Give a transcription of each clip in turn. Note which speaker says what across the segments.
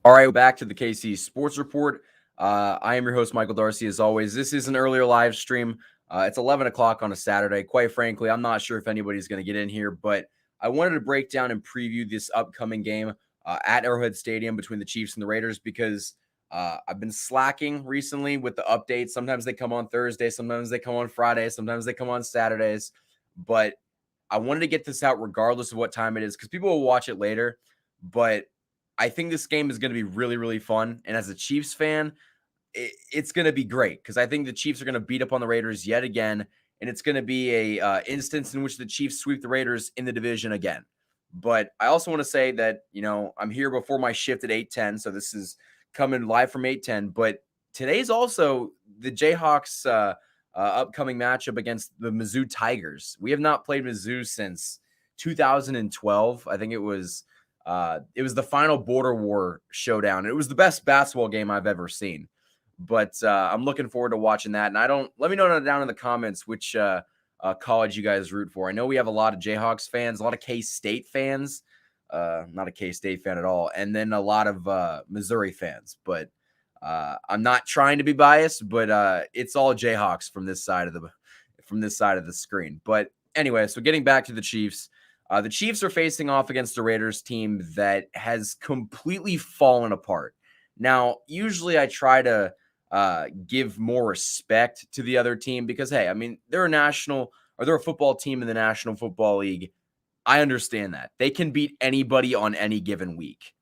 Speaker 1: All right, back to the KC Sports Report. I am your host, Michael Darcy. As always, this is an earlier live stream. It's 11 o'clock on a Saturday. Quite frankly, I'm not sure if anybody's going to get in here, but I wanted to break down and preview this upcoming game at Arrowhead Stadium between the Chiefs and the Raiders because I've been slacking recently with the updates. Sometimes they come on Thursday, sometimes they come on Friday, sometimes they come on Saturdays. But I wanted to get this out regardless of what time it is because people will watch it later. But I think this game is going to be really, really fun. And as a Chiefs fan, it's going to be great because I think the Chiefs are going to beat up on the Raiders yet again. And it's going to be a instance in which the Chiefs sweep the Raiders in the division again. But I also want to say that, I'm here before my shift at 8:10. So this is coming live from 8:10. But today's also the Jayhawks upcoming matchup against the Mizzou Tigers. We have not played Mizzou since 2012. I think it was the final Border War showdown. It was the best basketball game I've ever seen. But I'm looking forward to watching that. And let me know down in the comments which college you guys root for. I know we have a lot of Jayhawks fans, a lot of K-State fans. Not a K-State fan at all. And then a lot of Missouri fans. But I'm not trying to be biased, but it's all Jayhawks from this side of the screen. But anyway, so getting back to the Chiefs. The Chiefs are facing off against the Raiders team that has completely fallen apart. Now, usually I try to give more respect to the other team because, hey, I mean, they're a football team in the National Football League. I understand that. They can beat anybody on any given week.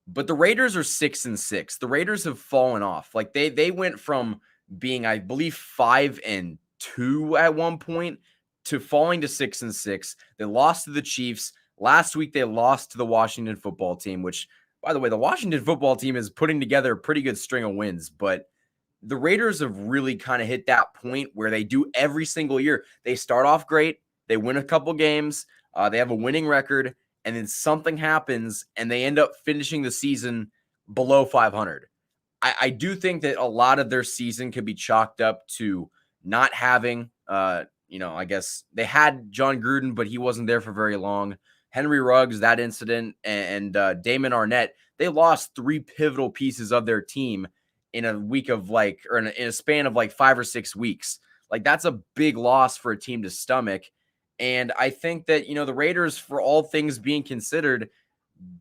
Speaker 1: But the Raiders are 6-6. The Raiders have fallen off. Like they went from being, I believe, 5-2 at one point to falling to 6-6. They lost to the Chiefs. Last week, they lost to the Washington football team, which, by the way, the Washington football team is putting together a pretty good string of wins. But the Raiders have really kind of hit that point where they do every single year. They start off great. They win a couple games. They have a winning record. And then something happens, and they end up finishing the season below 500. I do think that a lot of their season could be chalked up to not having I guess they had John Gruden, but he wasn't there for very long. Henry Ruggs, that incident, and Damon Arnett, they lost three pivotal pieces of their team in a week of in a span of 5 or 6 weeks. Like, that's a big loss for a team to stomach. And I think that, the Raiders, for all things being considered,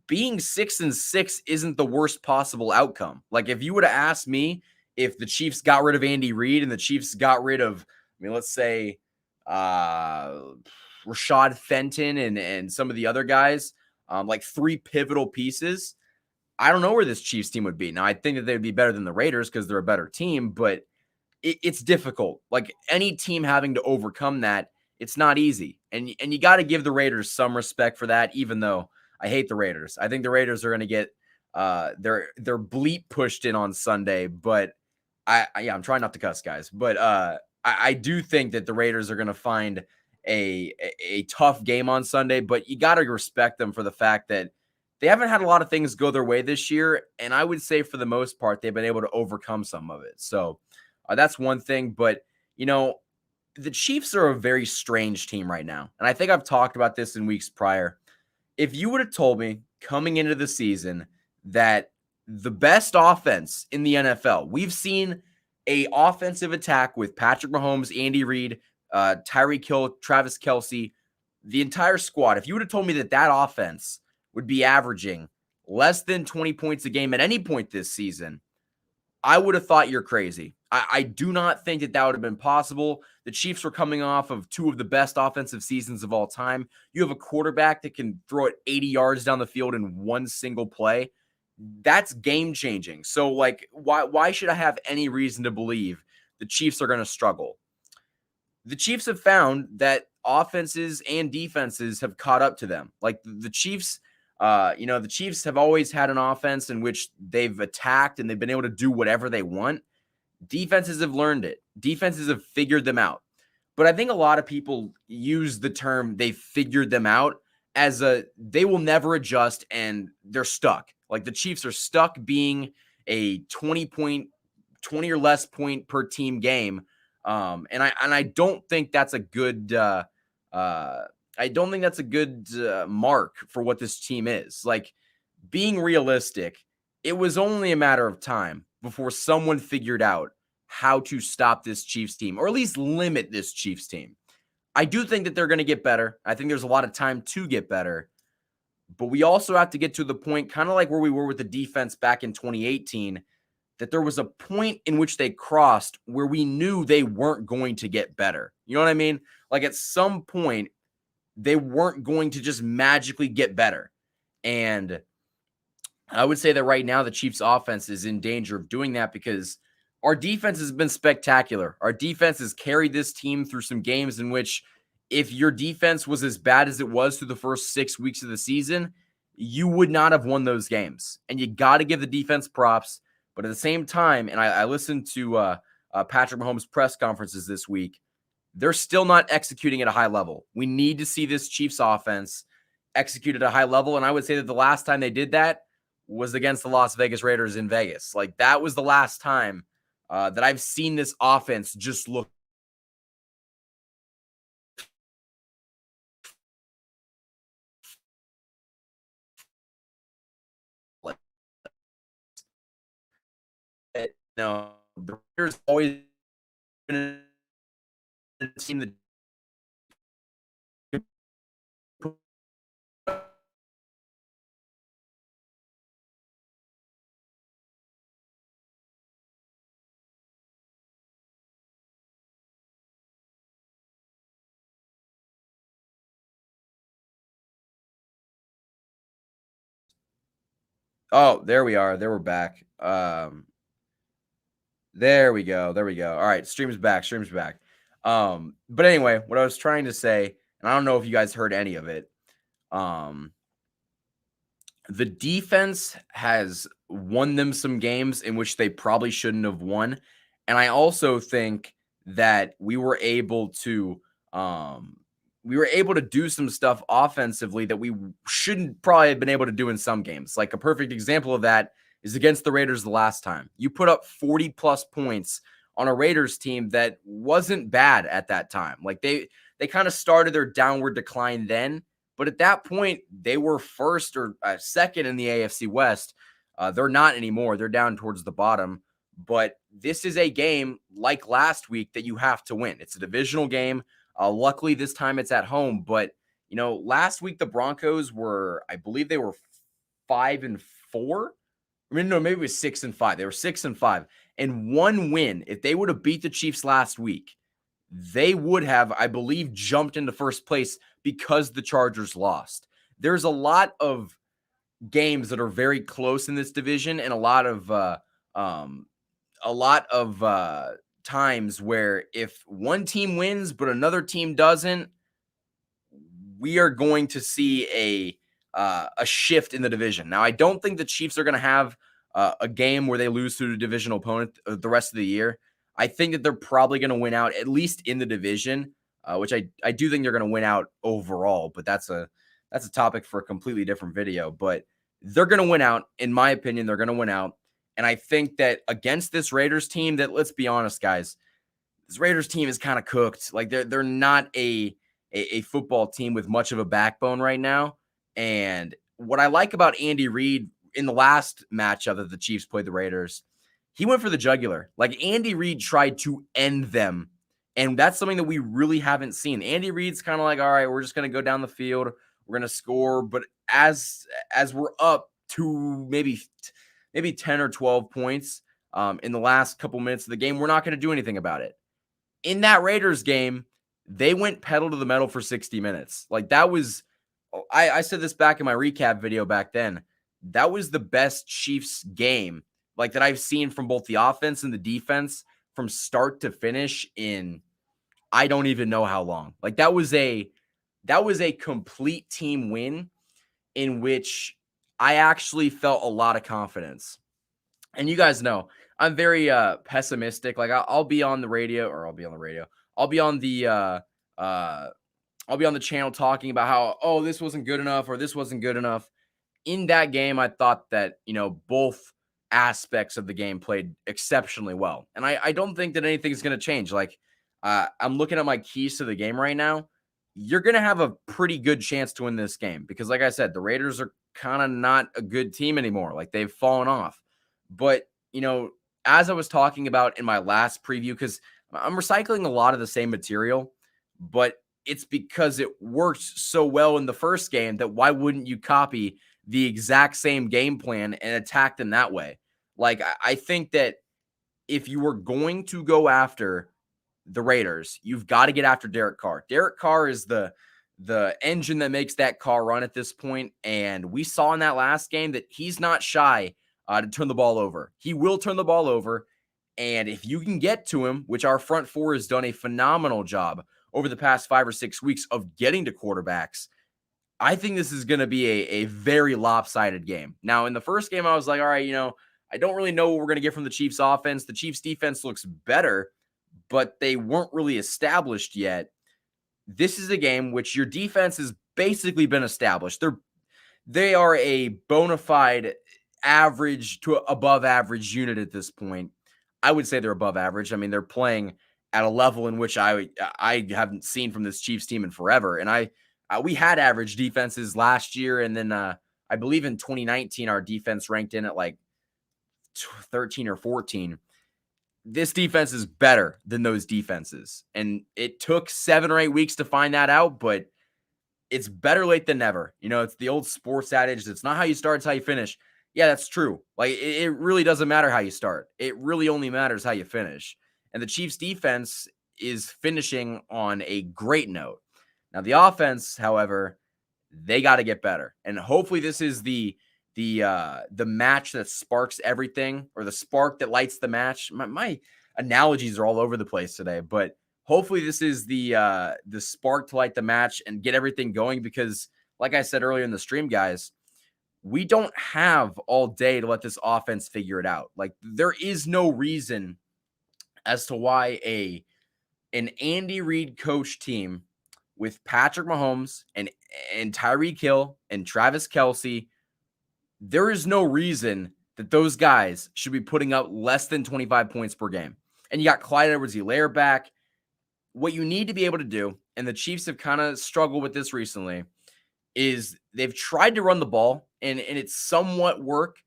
Speaker 1: being 6-6 isn't the worst possible outcome. Like, if you would have asked me if the Chiefs got rid of Andy Reid and the Chiefs got rid of, let's say, Rashad Fenton and some of the other guys, like three pivotal pieces, I don't know where this Chiefs team would be. Now, I think that they would be better than the Raiders because they're a better team, but it's difficult. Like, any team having to overcome that, it's not easy. And you got to give the Raiders some respect for that, even though I hate the Raiders. I think the Raiders are going to get their bleep pushed in on Sunday, but I'm trying not to cuss, guys, but I do think that the Raiders are going to find a tough game on Sunday, but you got to respect them for the fact that they haven't had a lot of things go their way this year, and I would say for the most part they've been able to overcome some of it. So that's one thing, but the Chiefs are a very strange team right now, and I think I've talked about this in weeks prior. If you would have told me coming into the season that the best offense in the NFL, we've seen a offensive attack with Patrick Mahomes, Andy Reid, Tyreek Hill, Travis Kelce, the entire squad. If you would have told me that offense would be averaging less than 20 points a game at any point this season, I would have thought you're crazy. I do not think that would have been possible. The Chiefs were coming off of two of the best offensive seasons of all time. You have a quarterback that can throw it 80 yards down the field in one single play. That's game-changing. So, why should I have any reason to believe the Chiefs are going to struggle? The Chiefs have found that offenses and defenses have caught up to them. Like, the Chiefs, the Chiefs have always had an offense in which they've attacked and they've been able to do whatever they want. Defenses have learned it. Defenses have figured them out. But I think a lot of people use the term "they figured them out" as they will never adjust and they're stuck. Like, the Chiefs are stuck being a 20 or less point per team game. And I don't think that's a good mark for what this team is. Like, being realistic, it was only a matter of time before someone figured out how to stop this Chiefs team, or at least limit this Chiefs team. I do think that they're going to get better. I think there's a lot of time to get better. But we also have to get to the point, kind of like where we were with the defense back in 2018, that there was a point in which they crossed where we knew they weren't going to get better. You know what I mean? Like at some point, they weren't going to just magically get better. And I would say that right now the Chiefs offense is in danger of doing that because our defense has been spectacular. Our defense has carried this team through some games in which if your defense was as bad as it was through the first 6 weeks of the season, you would not have won those games. And you got to give the defense props. But at the same time, and I listened to Patrick Mahomes' press conferences this week, they're still not executing at a high level. We need to see this Chiefs offense execute at a high level. And I would say that the last time they did that was against the Las Vegas Raiders in Vegas. Like that was the last time that I've seen this offense just look like it. No, the Raiders always been a team that oh, there we are. There we're back. There we go. There we go. All right, stream's back. Stream's back. But anyway, what I was trying to say, and I don't know if you guys heard any of it. The defense has won them some games in which they probably shouldn't have won. And I also think that we were able to do some stuff offensively that we shouldn't probably have been able to do in some games. Like a perfect example of that is against the Raiders the last time. You put up 40 plus points on a Raiders team that wasn't bad at that time. Like they kind of started their downward decline then, but at that point they were first or second in the AFC West. They're not anymore. They're down towards the bottom. But this is a game like last week that you have to win. It's a divisional game. Luckily, this time it's at home. But, you know, last week the Broncos were, I believe they were 5-4. I mean, no, maybe it was 6-5. They were 6-5. And one win, if they would have beat the Chiefs last week, they would have, I believe, jumped into first place because the Chargers lost. There's a lot of games that are very close in this division, and a lot of times where if one team wins but another team doesn't, we are going to see a shift in the division. Now, I don't think the Chiefs are going to have a game where they lose to a divisional opponent the rest of the year. I think that they're probably going to win out, at least in the division, which I do think they're going to win out overall, but that's a topic for a completely different video. But they're going to win out. In my opinion, they're going to win out. And I think that against this Raiders team that, let's be honest, guys, this Raiders team is kind of cooked. Like they're not a football team with much of a backbone right now. And what I like about Andy Reid in the last matchup that the Chiefs played the Raiders, he went for the jugular. Like Andy Reid tried to end them. And that's something that we really haven't seen. Andy Reid's kind of like, all right, we're just going to go down the field. We're going to score. But as we're up to maybe 10 or 12 points in the last couple minutes of the game, we're not going to do anything about it. In that Raiders game, they went pedal to the metal for 60 minutes. Like that was, I said this back in my recap video back then, that was the best Chiefs game like that I've seen from both the offense and the defense from start to finish in I don't even know how long. Like that was a complete team win in which I actually felt a lot of confidence. And you guys know I'm very pessimistic. Like I'll be on the radio. I'll be on the channel talking about how, oh, this wasn't good enough or this wasn't good enough. In that game, I thought that, you know, both aspects of the game played exceptionally well. And I don't think that anything's going to change. Like I'm looking at my keys to the game right now. You're going to have a pretty good chance to win this game because, like I said, the Raiders are kind of not a good team anymore. Like they've fallen off. But, as I was talking about in my last preview, because I'm recycling a lot of the same material, but it's because it worked so well in the first game that why wouldn't you copy the exact same game plan and attack them that way? Like, I think that if you were going to go after the Raiders, you've got to get after Derek Carr. Derek Carr is the engine that makes that car run at this point. And we saw in that last game that he's not shy to turn the ball over. He will turn the ball over. And if you can get to him, which our front four has done a phenomenal job over the past 5 or 6 weeks of getting to quarterbacks, I think this is going to be a very lopsided game. Now, in the first game, I was like, all right, I don't really know what we're going to get from the Chiefs offense. The Chiefs defense looks better, but they weren't really established yet. This is a game which your defense has basically been established. They are a bona fide average to above average unit at this point. I would say they're above average. I mean, they're playing at a level in which I haven't seen from this Chiefs team in forever. And we had average defenses last year, and then I believe in 2019 our defense ranked in at like 13 or 14. This defense is better than those defenses. And it took 7 or 8 weeks to find that out, but it's better late than never. It's the old sports adage. It's not how you start, it's how you finish. Yeah, that's true. Like, it really doesn't matter how you start. It really only matters how you finish. And the Chiefs defense is finishing on a great note. Now, the offense, however, they got to get better. And hopefully this is the match that sparks everything, or the spark that lights the match. My analogies are all over the place today, but hopefully this is the spark to light the match and get everything going, because like I said earlier in the stream, guys, we don't have all day to let this offense figure it out. Like, there is no reason as to why an Andy Reid coach team with Patrick Mahomes and Tyreek Hill and Travis Kelce, there is no reason that those guys should be putting up less than 25 points per game. And you got Clyde Edwards-Helaire back. What you need to be able to do, and the Chiefs have kind of struggled with this recently, is they've tried to run the ball, and it's somewhat work,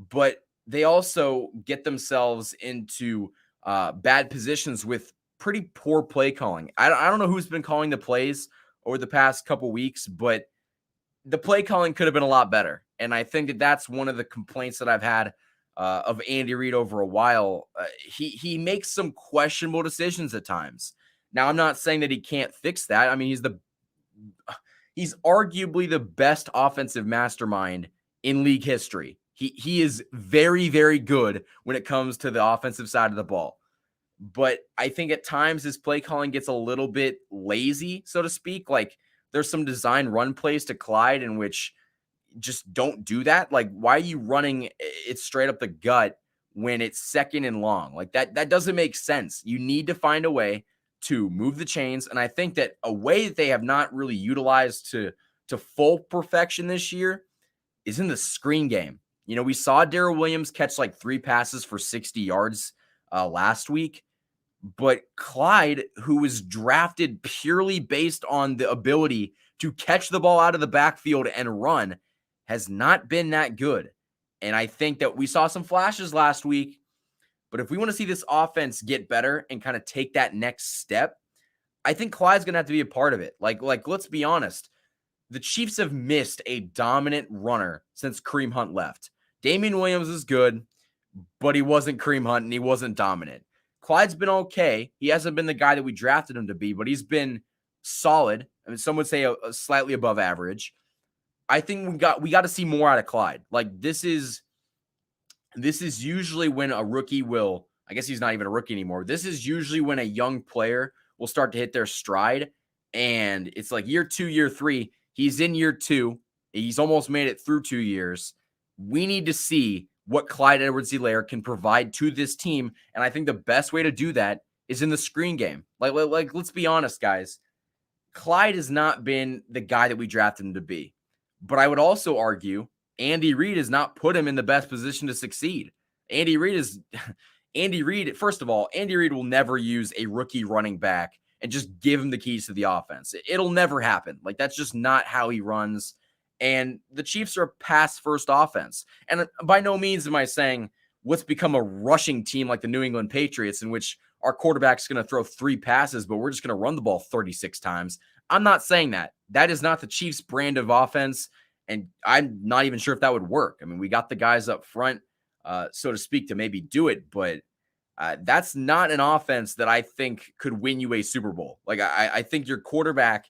Speaker 1: but they also get themselves into bad positions with pretty poor play calling. I don't know who's been calling the plays over the past couple weeks, but the play calling could have been a lot better. And I think that that's one of the complaints that I've had of Andy Reid over a while. He makes some questionable decisions at times. Now, I'm not saying that he can't fix that. I mean, he's arguably the best offensive mastermind in league history. He is very, very good when it comes to the offensive side of the ball. But I think at times his play calling gets a little bit lazy, so to speak. Like, there's some design run plays to Clyde in which just don't do that. Like, why are you running it straight up the gut when it's second and long? Like, that doesn't make sense. You need to find a way to move the chains. And I think that a way that they have not really utilized to full perfection this year is in the screen game. We saw Darrell Williams catch like 3 passes for 60 yards last week. But Clyde, who was drafted purely based on the ability to catch the ball out of the backfield and run, has not been that good. And I think that we saw some flashes last week. But if we want to see this offense get better and kind of take that next step, I think Clyde's going to have to be a part of it. Like, let's be honest. The Chiefs have missed a dominant runner since Kareem Hunt left. Damian Williams is good, but he wasn't Kareem Hunt and he wasn't dominant. Clyde's been okay. He hasn't been the guy that we drafted him to be, but he's been solid. I mean, some would say a slightly above average. I think we got to see more out of Clyde. Like, this is usually when a rookie will, I guess he's not even a rookie anymore. This is usually when a young player will start to hit their stride. And it's like year 2, year 3. He's in year 2. He's almost made it through 2 years. We need to see what Clyde Edwards-Helaire can provide to this team. And I think the best way to do that is in the screen game. Like, let's be honest, guys. Clyde has not been the guy that we drafted him to be. But I would also argue Andy Reid has not put him in the best position to succeed. First of all, Andy Reid will never use a rookie running back and just give him the keys to the offense. It'll never happen. Like, that's just not how he runs. And the Chiefs are a pass-first offense. And by no means am I saying let's become a rushing team like the New England Patriots, in which our quarterback's going to throw 3 passes, but we're just going to run the ball 36 times. I'm not saying that. That is not the Chiefs' brand of offense, and I'm not even sure if that would work. I mean, we got the guys up front, so to speak, to maybe do it, but that's not an offense that I think could win you a Super Bowl. Like, I think your quarterback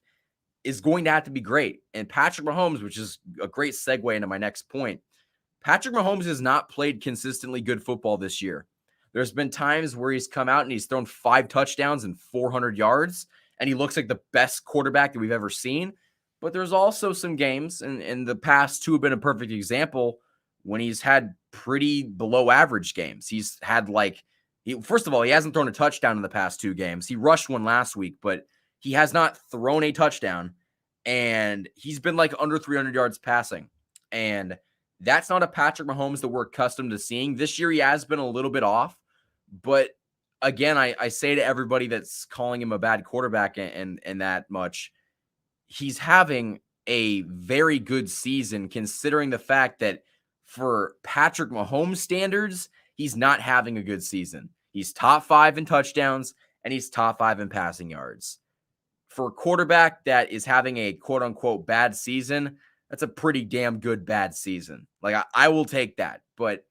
Speaker 1: is going to have to be great. And Patrick Mahomes, which is a great segue into my next point, Patrick Mahomes has not played consistently good football this year. There's been times where he's come out and he's thrown 5 touchdowns and 400 yards, and he looks like the best quarterback that we've ever seen. But there's also some games, and the past 2 have been a perfect example, when he's had pretty below average games. He's had first of all, he hasn't thrown a touchdown in the past 2 games. He rushed one last week, but he has not thrown a touchdown, and he's been like under 300 yards passing. And that's not a Patrick Mahomes that we're accustomed to seeing. This year, he has been a little bit off. But again, I say to everybody that's calling him a bad quarterback and that much, he's having a very good season, considering the fact that for Patrick Mahomes standards, he's not having a good season. He's top 5 in touchdowns, and he's top 5 in passing yards. For a quarterback that is having a quote-unquote bad season, that's a pretty damn good bad season. Like, I will take that. But,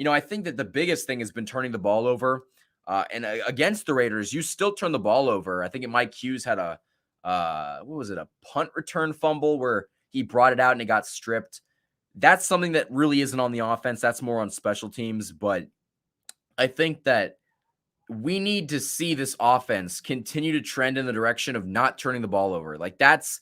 Speaker 1: I think that the biggest thing has been turning the ball over. And against the Raiders, you still turn the ball over. I think Mike Hughes had a punt return fumble where he brought it out and it got stripped. That's something that really isn't on the offense. That's more on special teams. But I think that we need to see this offense continue to trend in the direction of not turning the ball over. Like, that's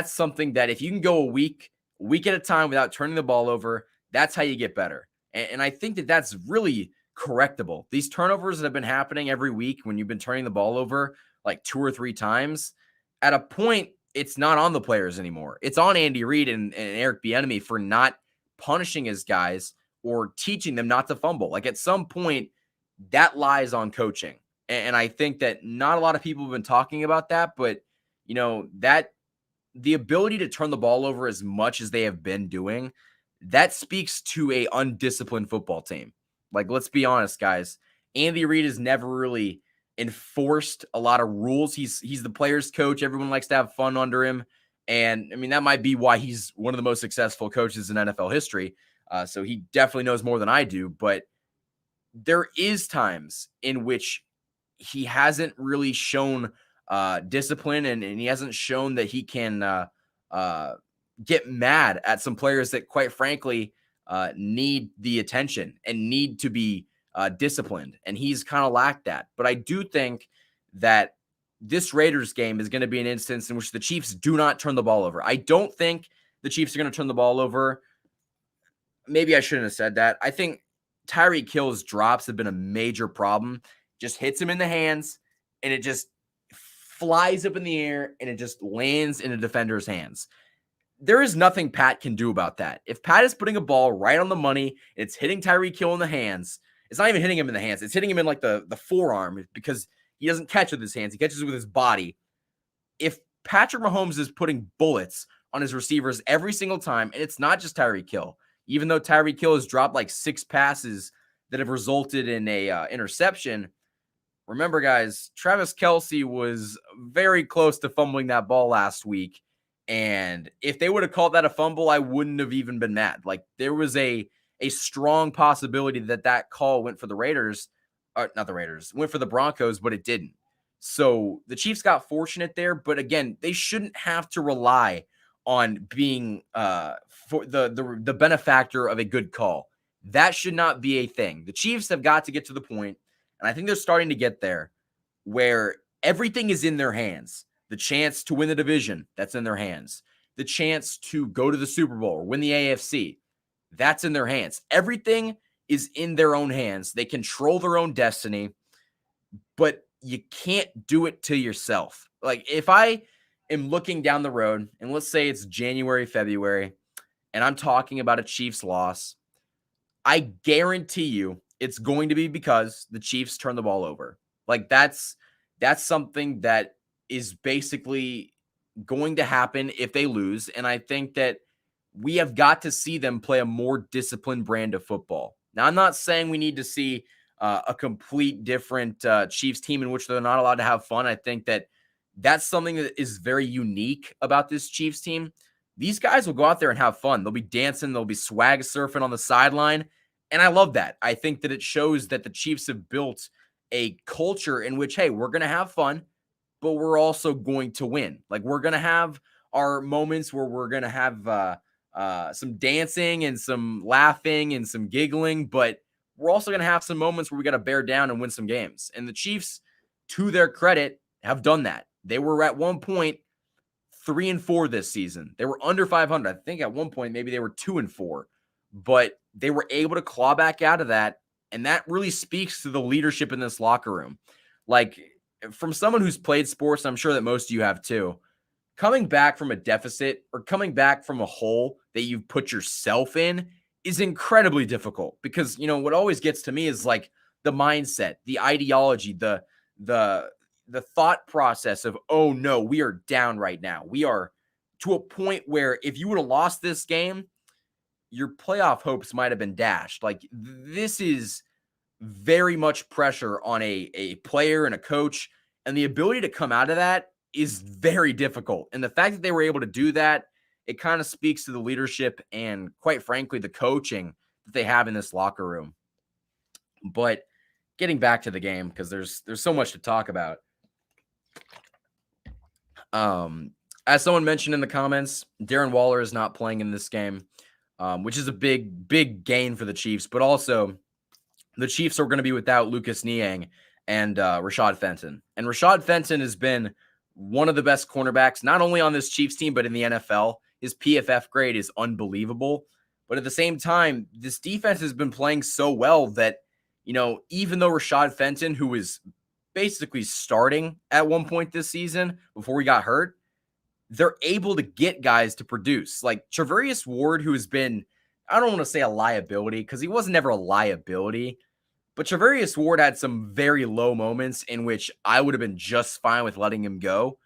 Speaker 1: something that if you can go a week at a time without turning the ball over, that's how you get better. And I think that that's really correctable. These turnovers that have been happening every week when you've been turning the ball over like 2 or 3 times, at a point, it's not on the players anymore. It's on Andy Reid and Eric Bieniemy for not punishing his guys or teaching them not to fumble. Like, at some point, that lies on coaching. And I think that not a lot of people have been talking about that, but that the ability to turn the ball over as much as they have been doing, that speaks to a undisciplined football team. Like, let's be honest, guys. Andy Reid has never really enforced a lot of rules. He's the players' coach. Everyone likes to have fun under him. And I mean, that might be why he's one of the most successful coaches in NFL history. So he definitely knows more than I do. But there is times in which he hasn't really shown discipline, and he hasn't shown that he can get mad at some players that, quite frankly, need the attention and need to be disciplined. And he's kind of lacked that. But I do think that this Raiders game is going to be an instance in which the Chiefs do not turn the ball over. I don't think the Chiefs are going to turn the ball over. Maybe I shouldn't have said that. I think Tyreek Hill's drops have been a major problem. Just hits him in the hands, and it just flies up in the air, and it just lands in a defender's hands. There is nothing Pat can do about that. If Pat is putting a ball right on the money, and it's hitting Tyreek Hill in the hands, it's not even hitting him in the hands. It's hitting him in like the forearm, because he doesn't catch with his hands. He catches with his body. If Patrick Mahomes is putting bullets on his receivers every single time, and it's not just Tyreek Hill, even though Tyreek Hill has dropped like 6 passes that have resulted in a interception. Remember, guys, Travis Kelce was very close to fumbling that ball last week. And if they would have called that a fumble, I wouldn't have even been mad. Like, there was a strong possibility that call went for the Raiders. Not the Raiders, went for the Broncos, but it didn't. So the Chiefs got fortunate there. But again, they shouldn't have to rely on being for the benefactor of a good call. That should not be a thing. The Chiefs have got to get to the point, and I think they're starting to get there, where everything is in their hands. The chance to win the division, that's in their hands. The chance to go to the Super Bowl or win the AFC, that's in their hands. Everything is in their own hands. They control their own destiny, but you can't do it to yourself. Like, if I am looking down the road, and let's say it's January, February, and I'm talking about a Chiefs loss, I guarantee you it's going to be because the Chiefs turn the ball over. Like, that's something that is basically going to happen if they lose. And I think that we have got to see them play a more disciplined brand of football. Now, I'm not saying we need to see a complete different Chiefs team in which they're not allowed to have fun. I think that that's something that is very unique about this Chiefs team. These guys will go out there and have fun. They'll be dancing. They'll be swag surfing on the sideline. And I love that. I think that it shows that the Chiefs have built a culture in which, hey, we're going to have fun, but we're also going to win. Like, we're going to have our moments where we're going to have some dancing and some laughing and some giggling, but we're also going to have some moments where we got to bear down and win some games. And the Chiefs, to their credit, have done that. They were at one point 3-4 this season. They were under 500. I think at one point maybe they were 2-4, but they were able to claw back out of that. And that really speaks to the leadership in this locker room. Like, from someone who's played sports, I'm sure that most of you have too, coming back from a deficit or coming back from a hole that you've put yourself in is incredibly difficult, because, you know, what always gets to me is like the mindset, the ideology, the thought process of, oh no, we are down right now. We are to a point where if you would have lost this game, your playoff hopes might have been dashed. Like, this is very much pressure on a player and a coach, and the ability to come out of that is very difficult. And the fact that they were able to do that, it kind of speaks to the leadership and, quite frankly, the coaching that they have in this locker room. But getting back to the game, because there's so much to talk about. As someone mentioned in the comments, Darren Waller is not playing in this game, which is a big gain for the Chiefs. But also, the Chiefs are going to be without Lucas Niang and Rashad Fenton. And Rashad Fenton has been one of the best cornerbacks, not only on this Chiefs team, but in the NFL. His PFF grade is unbelievable. But at the same time, this defense has been playing so well that, you know, even though Rashad Fenton, who was basically starting at one point this season before he got hurt, they're able to get guys to produce. Like Charvarius Ward, who has been, I don't want to say a liability, because he was never a liability, but Charvarius Ward had some very low moments in which I would have been just fine with letting him go.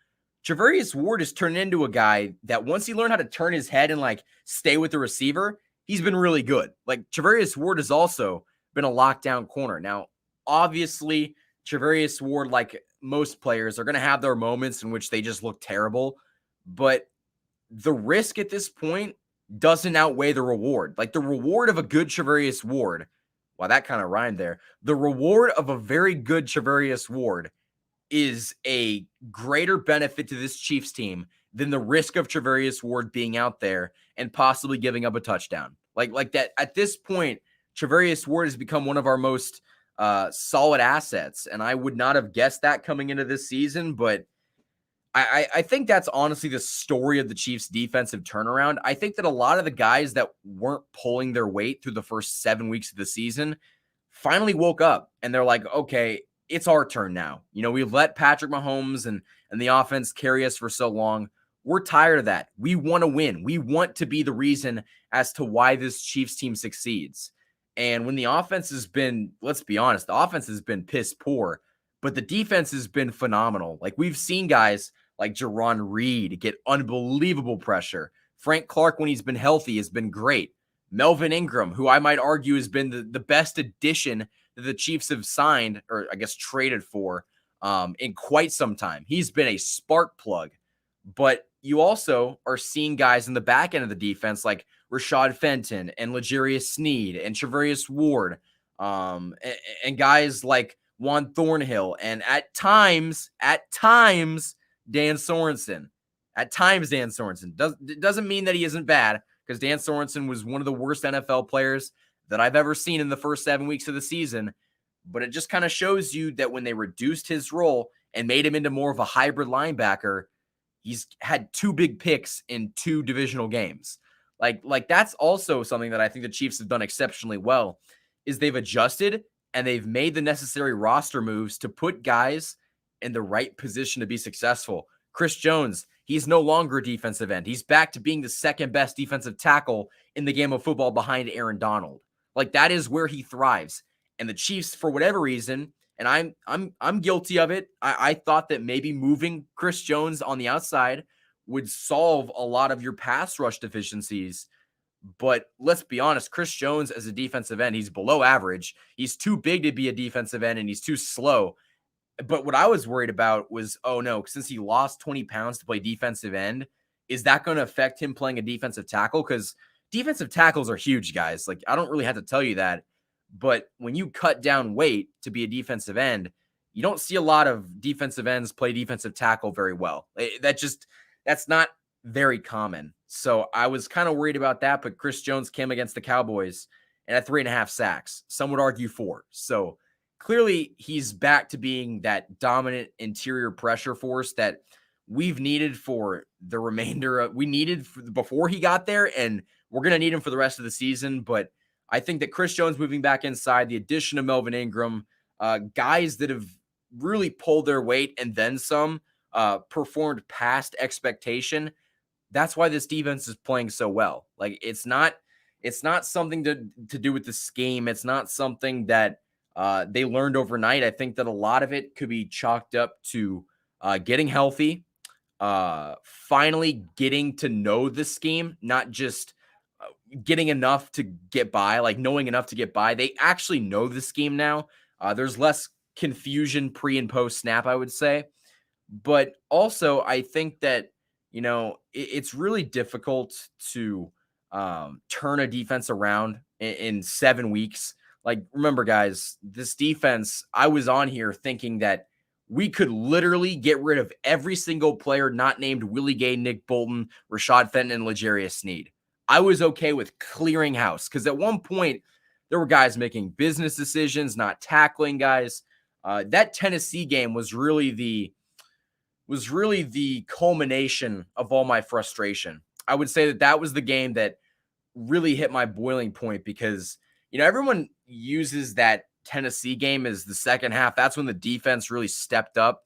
Speaker 1: Charvarius Ward has turned into a guy that once he learned how to turn his head and like stay with the receiver, he's been really good. Like Charvarius Ward has also been a lockdown corner. Now, obviously, Charvarius Ward, like most players, are going to have their moments in which they just look terrible, but the risk at this point doesn't outweigh the reward. Like the reward of a good Charvarius Ward, wow, that kind of rhymed there. The reward of a very good Charvarius Ward is a greater benefit to this Chiefs team than the risk of Charvarius Ward being out there and possibly giving up a touchdown. Like that, at this point, Charvarius Ward has become one of our most solid assets, and I would not have guessed that coming into this season, but I think that's honestly the story of the Chiefs' defensive turnaround. I think that a lot of the guys that weren't pulling their weight through the first 7 weeks of the season finally woke up, and they're like, okay, it's our turn now. You know, we've let Patrick Mahomes and the offense carry us for so long. We're tired of that. We want to win. We want to be the reason as to why this Chiefs team succeeds. And when the offense has been, let's be honest, the offense has been piss poor, but the defense has been phenomenal. Like we've seen guys like Jerron Reed get unbelievable pressure. Frank Clark, when he's been healthy, has been great. Melvin Ingram, who I might argue has been the best addition that the Chiefs have signed, or I guess traded for, in quite some time. He's been a spark plug. But you also are seeing guys in the back end of the defense like Rashad Fenton and L'Jarius Sneed and Charvarius Ward, and guys like Juan Thornhill, and at times, Dan Sorensen. At times, Dan Sorensen. Doesn't mean that he isn't bad, because Dan Sorensen was one of the worst NFL players that I've ever seen in the first 7 weeks of the season. But it just kind of shows you that when they reduced his role and made him into more of a hybrid linebacker, he's had 2 big picks in 2 divisional games. Like that's also something that I think the Chiefs have done exceptionally well, is they've adjusted and they've made the necessary roster moves to put guys in the right position to be successful. Chris Jones, he's no longer a defensive end. He's back to being the second best defensive tackle in the game of football behind Aaron Donald. Like that is where he thrives. And the Chiefs, for whatever reason, and I'm guilty of it, I thought that maybe moving Chris Jones on the outside would solve a lot of your pass rush deficiencies. But let's be honest, Chris Jones as a defensive end, he's below average. He's too big to be a defensive end and he's too slow. But what I was worried about was, oh no, since he lost 20 pounds to play defensive end, is that going to affect him playing a defensive tackle? Because defensive tackles are huge, guys. Like, I don't really have to tell you that. But when you cut down weight to be a defensive end, you don't see a lot of defensive ends play defensive tackle very well. That's not very common. So I was kind of worried about that. But Chris Jones came against the Cowboys and had 3.5 sacks. Some would argue 4. So clearly he's back to being that dominant interior pressure force that we've needed for the remainder of before he got there, and we're going to need him for the rest of the season. But I think that Chris Jones moving back inside, the addition of Melvin Ingram, guys that have really pulled their weight and then some, performed past expectation. That's why this defense is playing so well. Like, it's not something to do with the scheme. It's not something that they learned overnight. I think that a lot of it could be chalked up to getting healthy, finally getting to know the scheme, not just getting enough to get by, like knowing enough to get by. They actually know the scheme now. There's less confusion pre and post snap, I would say. But also, I think that, it's really difficult to turn a defense around in 7 weeks. Like, remember, guys, this defense, I was on here thinking that we could literally get rid of every single player not named Willie Gay, Nick Bolton, Rashad Fenton, and L'Jarius Sneed. I was okay with clearing house because at one point there were guys making business decisions, not tackling guys. That Tennessee game was really the culmination of all my frustration. I would say that was the game that really hit my boiling point because, everyone uses that Tennessee game as the second half. That's when the defense really stepped up.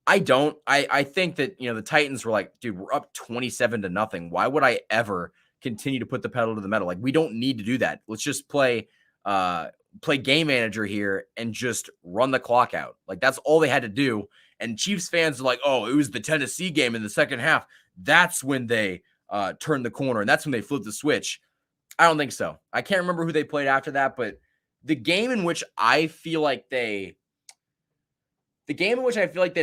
Speaker 1: I don't. I think that, the Titans were like, dude, we're up 27-0. Why would I ever continue to put the pedal to the metal? Like, we don't need to do that. Let's just play game manager here and just run the clock out. Like, that's all they had to do. And Chiefs fans are like, oh, it was the Tennessee game in the second half. That's when they turned the corner, and that's when they flipped the switch. I don't think so. I can't remember who they played after that, but the game in which I feel like they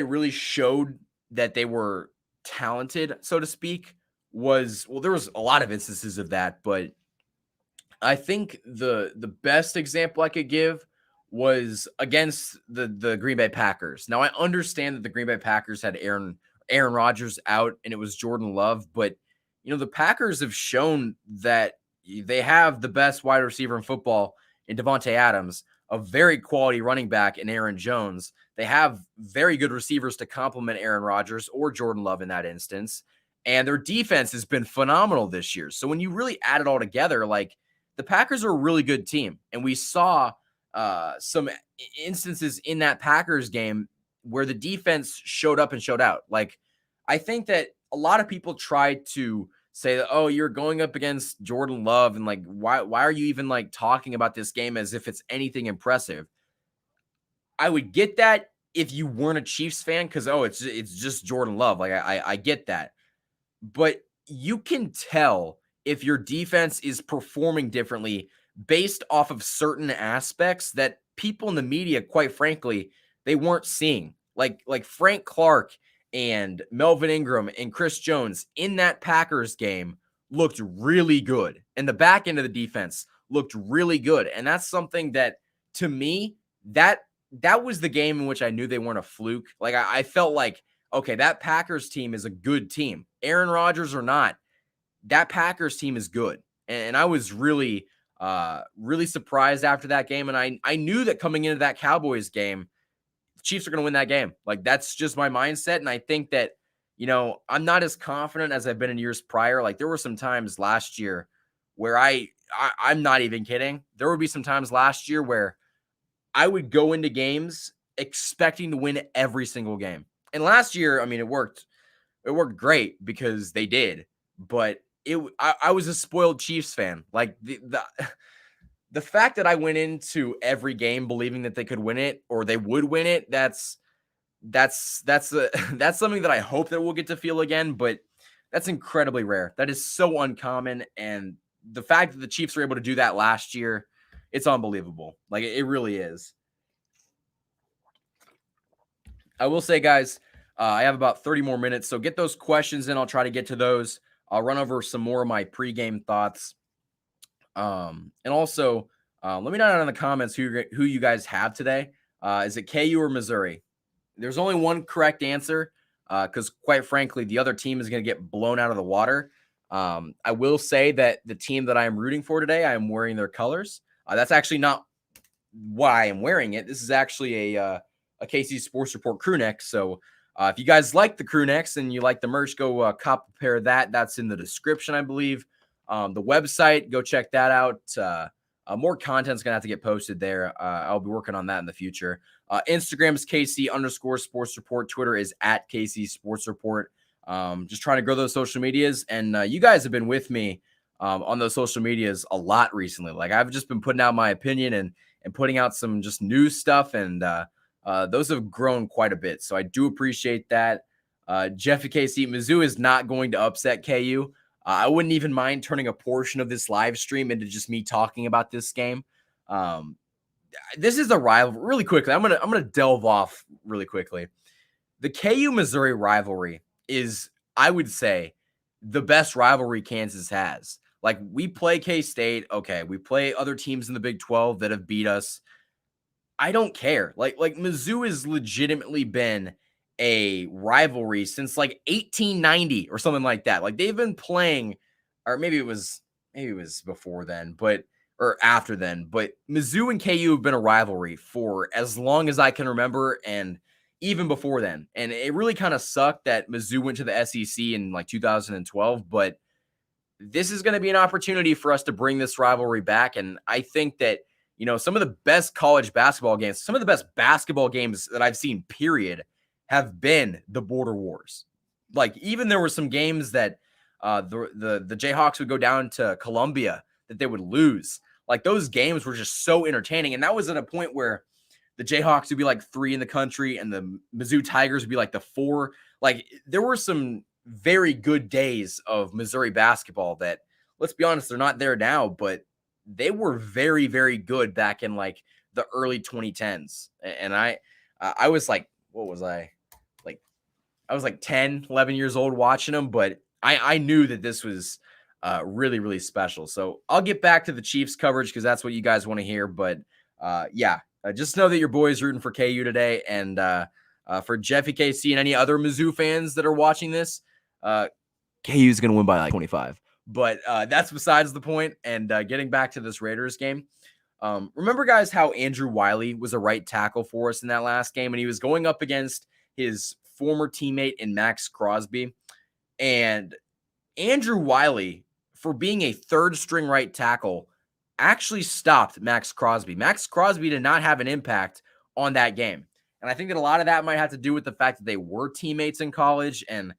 Speaker 1: really showed that they were talented, so to speak, was, well, there was a lot of instances of that, but I think the best example I could give was against the Green Bay Packers. Now, I understand that the Green Bay Packers had Aaron Rodgers out and it was Jordan Love, but the Packers have shown that they have the best wide receiver in football in Devontae Adams, a very quality running back in Aaron Jones. They have very good receivers to complement Aaron Rodgers or Jordan Love in that instance. And their defense has been phenomenal this year. So when you really add it all together, like, the Packers are a really good team. And we saw some instances in that Packers game where the defense showed up and showed out. Like, I think that a lot of people try to say that, oh, you're going up against Jordan Love, and like, why are you even like talking about this game as if it's anything impressive? I would get that if you weren't a Chiefs fan, because, oh, it's just Jordan Love. Like, I get that. But you can tell if your defense is performing differently based off of certain aspects that people in the media, quite frankly, they weren't seeing. Like Frank Clark and Melvin Ingram and Chris Jones in that Packers game looked really good. And the back end of the defense looked really good. And that's something that, to me, that was the game in which I knew they weren't a fluke. Like, I felt like, okay, that Packers team is a good team. Aaron Rodgers or not, that Packers team is good. And I was really surprised after that game. And I knew that coming into that Cowboys game, the Chiefs are going to win that game. Like, that's just my mindset. And I think that, I'm not as confident as I've been in years prior. Like, there were some times last year where I'm not even kidding. There would be some times last year where I would go into games expecting to win every single game. And last year, I mean, it worked great because they did, but I was a spoiled Chiefs fan. Like, the fact that I went into every game believing that they could win it or they would win it, that's something that I hope that we'll get to feel again, but that's incredibly rare. That is so uncommon. And the fact that the Chiefs were able to do that last year, it's unbelievable. Like, it really is. I will say, guys, I have about 30 more minutes, so get those questions in. I'll try to get to those. I'll run over some more of my pregame thoughts. And also, let me know in the comments who you guys have today. Is it KU or Missouri? There's only one correct answer because, quite frankly, the other team is going to get blown out of the water. I will say that the team that I am rooting for today, I am wearing their colors. That's actually not why I am wearing it. This is actually a KC Sports Report crew neck. So if you guys like the crew necks and you like the merch, go cop a pair of that. That's in the description, I believe. The website, go check that out. More content's going to have to get posted there. I'll be working on that in the future. Instagram is KC_Sports Report. Twitter is at KC Sports Report. Just trying to grow those social medias. And you guys have been with me on those social medias a lot recently. Like, I've just been putting out my opinion and putting out some just news stuff. And those have grown quite a bit. So I do appreciate that. Jeff at KC, Mizzou is not going to upset KU. I wouldn't even mind turning a portion of this live stream into just me talking about this game. This is a rivalry. Really quickly, I'm gonna delve off really quickly. The KU Missouri rivalry is, I would say, the best rivalry Kansas has. Like, we play K-State, okay, we play other teams in the Big 12 that have beat us. I don't care. Like Mizzou has legitimately been a rivalry since like 1890 or something like that. Like, they've been playing, or maybe it was before then, or after then, but Mizzou and KU have been a rivalry for as long as I can remember, and even before then. And it really kind of sucked that Mizzou went to the SEC in like 2012, but this is going to be an opportunity for us to bring this rivalry back. And I think that, some of the best college basketball games, some of the best basketball games that I've seen, period, have been the border wars. Like, even there were some games that the Jayhawks would go down to Columbia that they would lose. Like, those games were just so entertaining. And that was at a point where the Jayhawks would be like 3 in the country and the Mizzou Tigers would be like the 4. Like, there were some very good days of Missouri basketball that, let's be honest, they're not there now, but they were very, very good back in like the early 2010s. And I was like, what was I? Like, I was like 10, 11 years old watching them, but I knew that this was really, really special. So I'll get back to the Chiefs coverage because that's what you guys want to hear. But just know that your boy's rooting for KU today. And for Jeffy KC and any other Mizzou fans that are watching this, KU is going to win by like 25. But that's besides the point. And getting back to this Raiders game, remember, guys, how Andrew Wiley was a right tackle for us in that last game, and he was going up against his former teammate in Max Crosby. And Andrew Wiley, for being a third-string right tackle, actually stopped Max Crosby. Max Crosby did not have an impact on that game. And I think that a lot of that might have to do with the fact that they were teammates in college. And,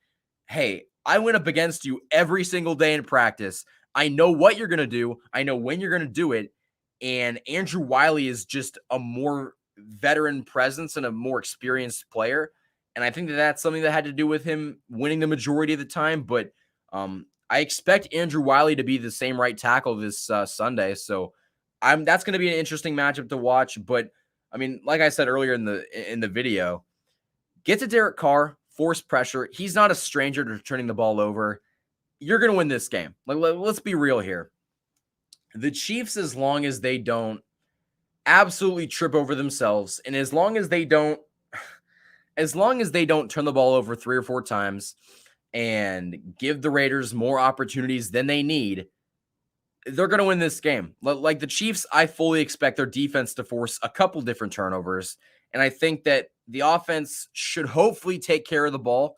Speaker 1: hey, I went up against you every single day in practice. I know what you're going to do. I know when you're going to do it. And Andrew Wiley is just a more veteran presence and a more experienced player. And I think that that's something that had to do with him winning the majority of the time. But I expect Andrew Wiley to be the same right tackle this Sunday. So that's going to be an interesting matchup to watch. But, I mean, like I said earlier in the video, get to Derek Carr, force pressure. He's not a stranger to turning the ball over. You're going to win this game. Let's be real here. The Chiefs, as long as they don't absolutely trip over themselves, and as long as they don't turn the ball over 3 or 4 times and give the Raiders more opportunities than they need, they're going to win this game. Like the Chiefs, I fully expect their defense to force a couple different turnovers, and I think that the offense should hopefully take care of the ball.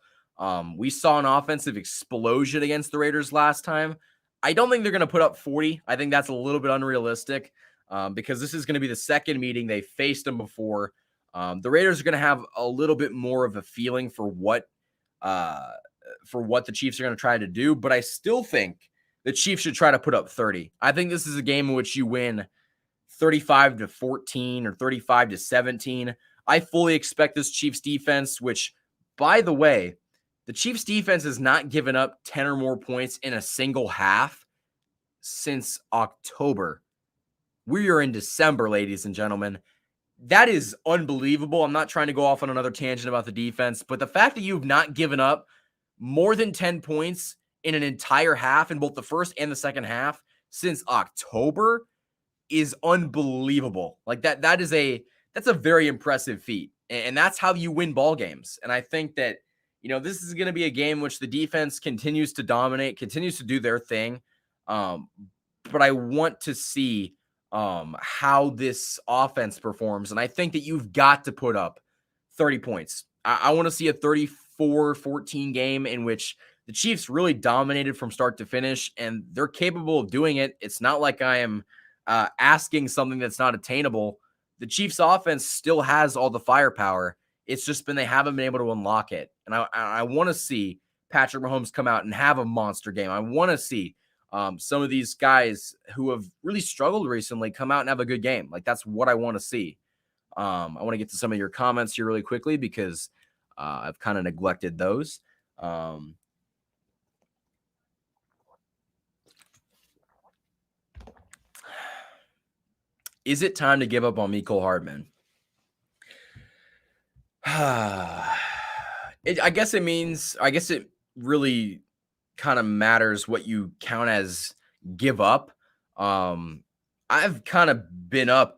Speaker 1: We saw an offensive explosion against the Raiders last time. I don't think they're going to put up 40. I think that's a little bit unrealistic because this is going to be the second meeting. They faced them before. The Raiders are going to have a little bit more of a feeling for what the Chiefs are going to try to do, but I still think the Chiefs should try to put up 30. I think this is a game in which you win 35-14 or 35-17. I fully expect this Chiefs defense, which, by the way, the Chiefs defense has not given up 10 or more points in a single half since October. We are in December, ladies and gentlemen. That is unbelievable. I'm not trying to go off on another tangent about the defense, but the fact that you've not given up more than 10 points in an entire half in both the first and the second half since October is unbelievable. Like that's a very impressive feat. And that's how you win ball games. And I think that, this is going to be a game in which the defense continues to dominate, continues to do their thing. But I want to see how this offense performs. And I think that you've got to put up 30 points. I want to see a 34-14 game in which the Chiefs really dominated from start to finish, and they're capable of doing it. It's not like I am asking something that's not attainable. The Chiefs offense still has all the firepower. It's just been they haven't been able to unlock it. And I want to see Patrick Mahomes come out and have a monster game. I want to see some of these guys who have really struggled recently come out and have a good game. Like, that's what I want to see. I want to get to some of your comments here really quickly because I've kind of neglected those. Is it time to give up on Mecole Hardman? I guess it really kind of matters what you count as give up. I've kind of been over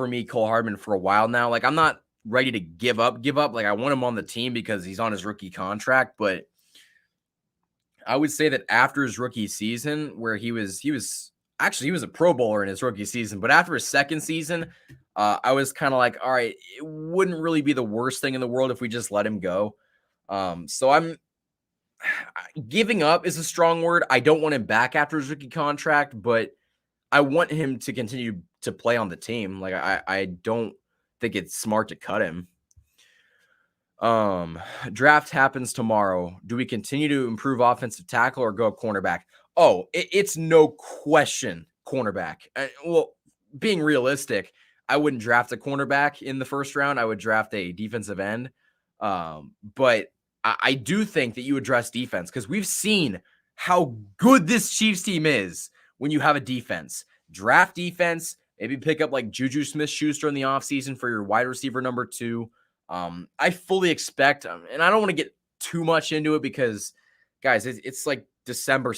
Speaker 1: Mecole Hardman for a while now. Like, I'm not ready to give up. Like, I want him on the team because he's on his rookie contract, but I would say that after his rookie season, where he was a Pro Bowler in his rookie season, but after his second season, I was kind of like, all right, it wouldn't really be the worst thing in the world if we just let him go. So I'm giving up is a strong word. I don't want him back after his rookie contract, but I want him to continue to play on the team. Like, I don't think it's smart to cut him. Draft happens tomorrow. Do we continue to improve offensive tackle or go cornerback? Oh, it's no question cornerback. Well, being realistic, I wouldn't draft a cornerback in the first round. I would draft a defensive end. But I do think that you address defense because we've seen how good this Chiefs team is when you have a defense. Draft defense, maybe pick up like Juju Smith-Schuster in the offseason for your wide receiver number 2. I fully expect, and I don't want to get too much into it because, guys, it's like December.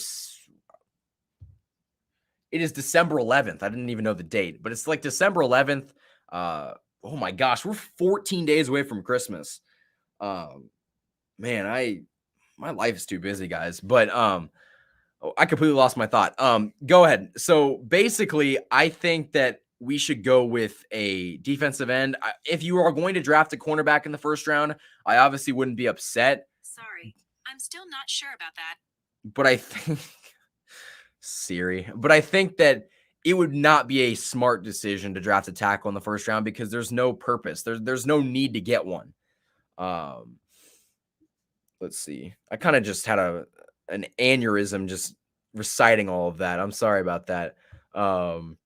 Speaker 1: It is December 11th. I didn't even know the date, but it's like December 11th. Oh my gosh, we're 14 days away from Christmas. Man, my life is too busy, guys. But I completely lost my thought. Go ahead. So basically, I think that we should go with a defensive end. If you are going to draft a cornerback in the first round, I obviously wouldn't be upset.
Speaker 2: Sorry, I'm still not sure about that.
Speaker 1: But I think but I think that it would not be a smart decision to draft a tackle in the first round because there's no purpose. There's no need to get one. Let's see. I kind of just had an aneurysm just reciting all of that. I'm sorry about that. I'm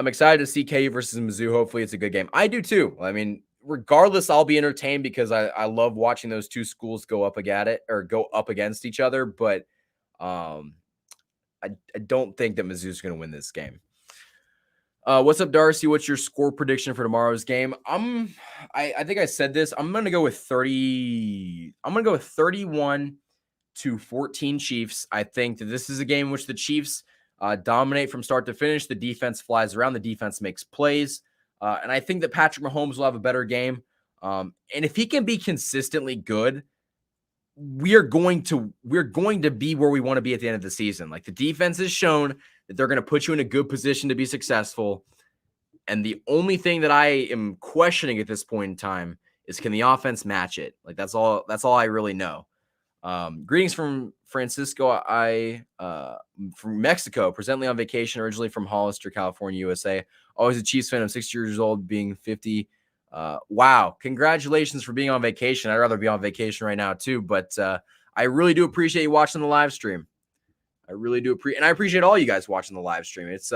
Speaker 1: excited to see KU versus Mizzou. Hopefully it's a good game. I do too. I mean, regardless, I'll be entertained because I love watching those two schools go up against each other. But I don't think that Mizzou's going to win this game. What's up, Darcy? What's your score prediction for tomorrow's game? I think I said this. I'm going to go with 30. I'm going to go with 31-14 Chiefs. I think that this is a game in which the Chiefs dominate from start to finish. The defense flies around. The defense makes plays. And I think that Patrick Mahomes will have a better game. And if he can be consistently good, we're going to be where we want to be at the end of the season. Like, the defense has shown that they're going to put you in a good position to be successful. And the only thing that I am questioning at this point in time is, can the offense match it? Like, that's all I really know. Greetings from Francisco. From Mexico, presently on vacation, originally from Hollister, California, USA. Always a Chiefs fan. I'm 60 years old, being 50. Wow. Congratulations for being on vacation. I'd rather be on vacation right now too, but I really do appreciate you watching the live stream. I really do and I appreciate all you guys watching the live stream. It's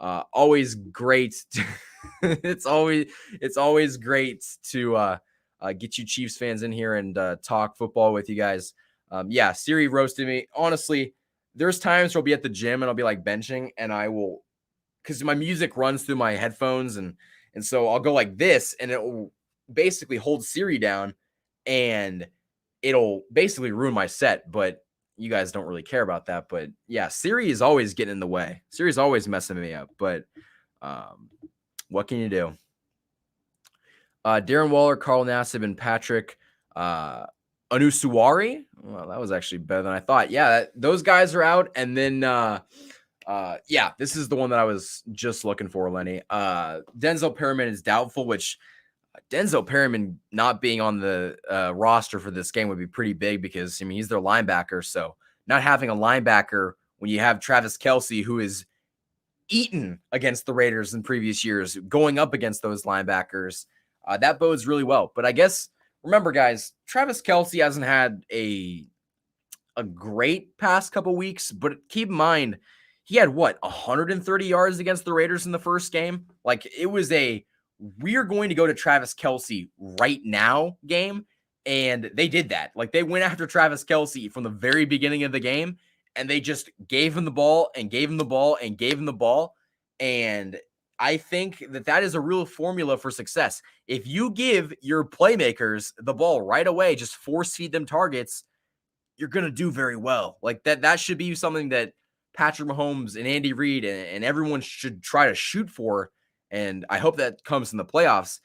Speaker 1: always great. It's always great to get you Chiefs fans in here and talk football with you guys. Yeah, Siri roasted me. Honestly, there's times where I'll be at the gym and I'll be like benching and I will, because my music runs through my headphones and so I'll go like this and it will basically hold Siri down and it'll basically ruin my set. But you guys don't really care about that. But yeah, Siri is always getting in the way. Siri's always messing me up. But what can you do? Darren Waller, Carl Nassib, and Patrick Anusuwari. Well, that was actually better than I thought. Yeah, those guys are out. And then, yeah, this is the one that I was just looking for, Lenny. Denzel Perryman is doubtful, which Denzel Perryman not being on the roster for this game would be pretty big because, I mean, he's their linebacker. So not having a linebacker when you have Travis Kelce, who is eaten against the Raiders in previous years, going up against those linebackers, that bodes really well. But I guess, remember, guys, Travis Kelce hasn't had a great past couple weeks, but keep in mind, he had 130 yards against the Raiders in the first game. Like, it was we're going to go to Travis Kelce right now game. And they did that. Like, they went after Travis Kelce from the very beginning of the game, and they just gave him the ball and gave him the ball and gave him the ball. And I think that is a real formula for success. If you give your playmakers the ball right away, just force feed them targets, you're going to do very well. Like that should be something that Patrick Mahomes and Andy Reid and everyone should try to shoot for. And I hope that comes in the playoffs.